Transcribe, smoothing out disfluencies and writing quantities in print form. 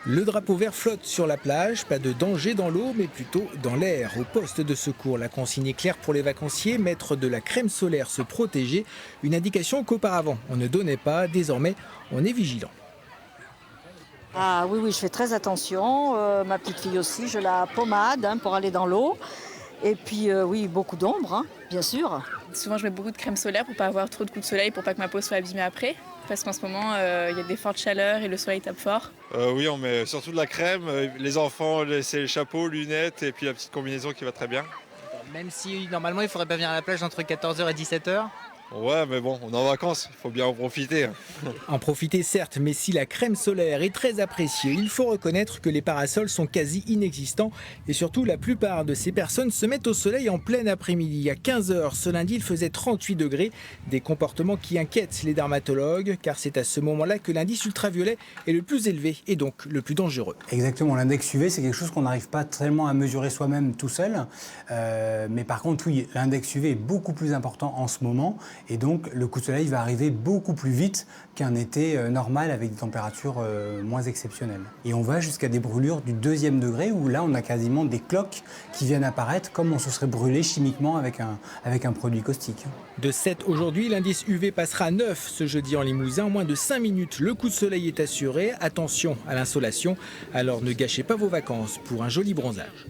Le drapeau vert flotte sur la plage, pas de danger dans l'eau, mais plutôt dans l'air. Au poste de secours, la consigne est claire pour les vacanciers, mettre de la crème solaire, se protéger, une indication qu'auparavant on ne donnait pas, désormais on est vigilant. Ah oui, oui, je fais très attention. Ma petite fille aussi, je la pommade pour aller dans l'eau. Et puis oui, beaucoup d'ombre, bien sûr. Souvent, je mets beaucoup de crème solaire pour pas avoir trop de coups de soleil, pour pas que ma peau soit abîmée après. Parce qu'en ce moment, il y a des fortes chaleurs et le soleil tape fort. Oui, on met surtout de la crème. Les enfants, c'est les chapeaux, lunettes et puis la petite combinaison qui va très bien. Même si normalement il faudrait pas venir à la plage entre 14h et 17h. Ouais, mais bon, on est en vacances, il faut bien en profiter. En profiter certes, mais si la crème solaire est très appréciée, il faut reconnaître que les parasols sont quasi inexistants et surtout la plupart de ces personnes se mettent au soleil en plein après-midi. À 15h ce lundi, il faisait 38 degrés, des comportements qui inquiètent les dermatologues car c'est à ce moment-là que l'indice ultraviolet est le plus élevé et donc le plus dangereux. Exactement, l'index UV c'est quelque chose qu'on n'arrive pas tellement à mesurer soi-même tout seul, mais par contre oui, l'index UV est beaucoup plus important en ce moment. Et donc, le coup de soleil va arriver beaucoup plus vite qu'un été normal avec des températures moins exceptionnelles. Et on va jusqu'à des brûlures du 2e degré où là, on a quasiment des cloques qui viennent apparaître comme on se serait brûlé chimiquement avec un produit caustique. De 7 aujourd'hui, l'indice UV passera à 9 ce jeudi en Limousin. En moins de 5 minutes, le coup de soleil est assuré. Attention à l'insolation, alors ne gâchez pas vos vacances pour un joli bronzage.